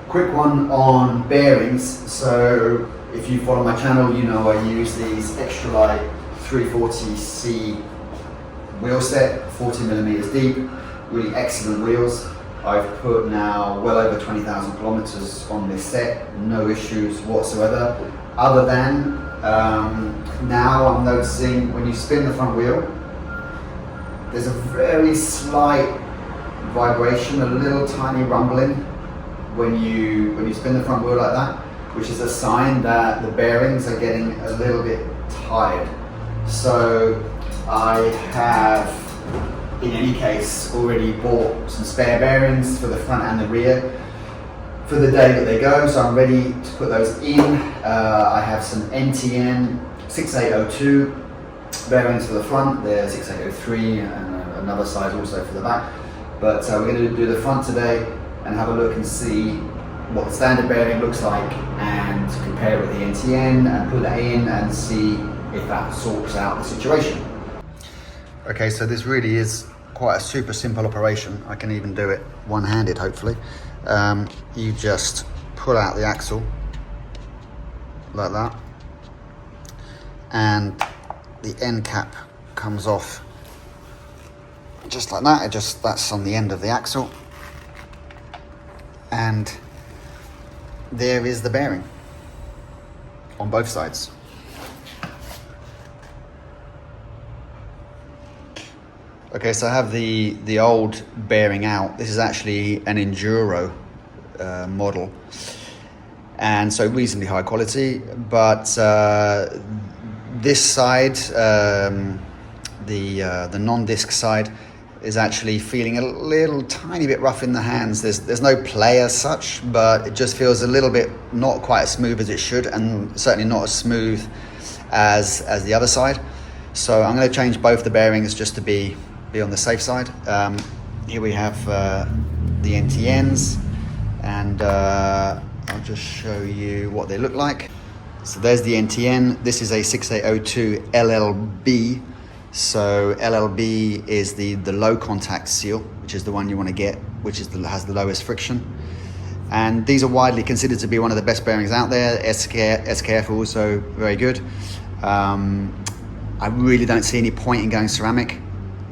quick one on bearings. So if you follow my channel, you know I use these Extralite 340C wheel set, 40 millimeters deep, really excellent wheels. I've put now well over 20,000 kilometers on this set, no issues whatsoever, other than now I'm noticing when you spin the front wheel, there's a very slight vibration, a little tiny rumbling when you spin the front wheel like that, which is a sign that the bearings are getting a little bit tired. So I have, in any case, already bought some spare bearings for the front and the rear for the day that they go, so I'm ready to put those in. I have some NTN 6802 bearings for the front, they're 6803 and another size also for the back. But we're going to do the front today and have a look and see what the standard bearing looks like and compare it with the NTN and put that in and see if that sorts out the situation. Okay, so this really is quite a super simple operation. I can even do it one-handed, hopefully. You just pull out the axle like that, and the end cap comes off just like that. That's on the end of the axle, and there is the bearing on both sides. Okay, so I have the old bearing out. This is actually an Enduro model, and so reasonably high quality, but this side, the non-disc side, is actually feeling a little tiny bit rough in the hands. There's no play as such, but it just feels a little bit not quite as smooth as it should, and certainly not as smooth as the other side. So I'm going to change both the bearings just to be on the safe side. Here we have the NTNs, and I'll just show you what they look like. So there's the NTN. This is a 6802 LLB. So LLB is the low contact seal, which is the one you want to get, which is has the lowest friction. And these are widely considered to be one of the best bearings out there. SKF are also very good. I really don't see any point in going ceramic.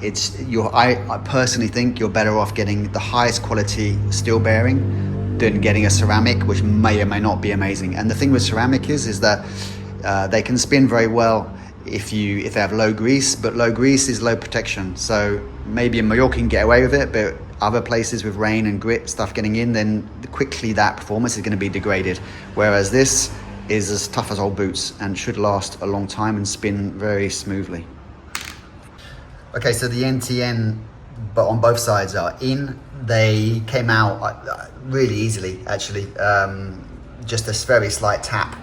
I personally think you're better off getting the highest quality steel bearing than getting a ceramic, which may or may not be amazing. And the thing with ceramic is that they can spin very well if they have low grease, but low grease is low protection. So maybe in Mallorca you can get away with it, but other places with rain and grit stuff getting in, then quickly that performance is going to be degraded. Whereas this is as tough as old boots and should last a long time and spin very smoothly. Okay, so the NTN, but on both sides are in. They came out really easily, actually. Just a very slight tap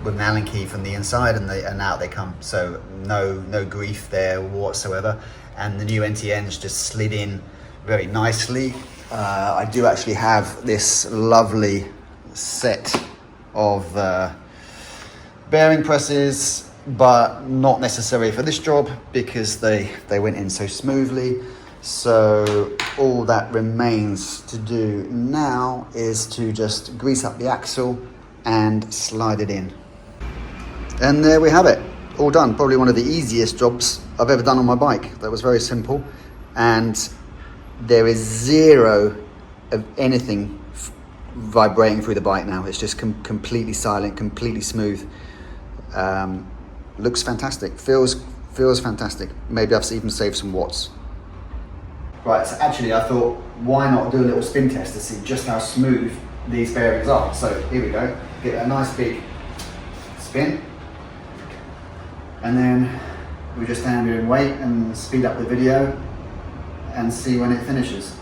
with an Allen key from the inside, and out they come. So no grief there whatsoever. And the new NTNs just slid in very nicely. I do actually have this lovely set of bearing presses, but not necessary for this job because they went in so smoothly. So all that remains to do now is to just grease up the axle and slide it in. And there we have it, all done. Probably one of the easiest jobs I've ever done on my bike. That was very simple, and there is zero of anything vibrating through the bike now. It's just completely silent, completely smooth. Looks fantastic, feels fantastic. Maybe I've even saved some watts. Right, so actually I thought, why not do a little spin test to see just how smooth these bearings are. So here we go, get a nice big spin, and then we just stand here and wait and speed up the video and see when it finishes.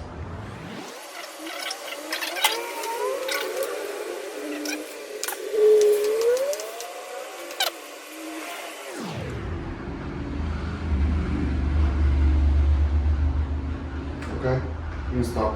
Okay, you can stop.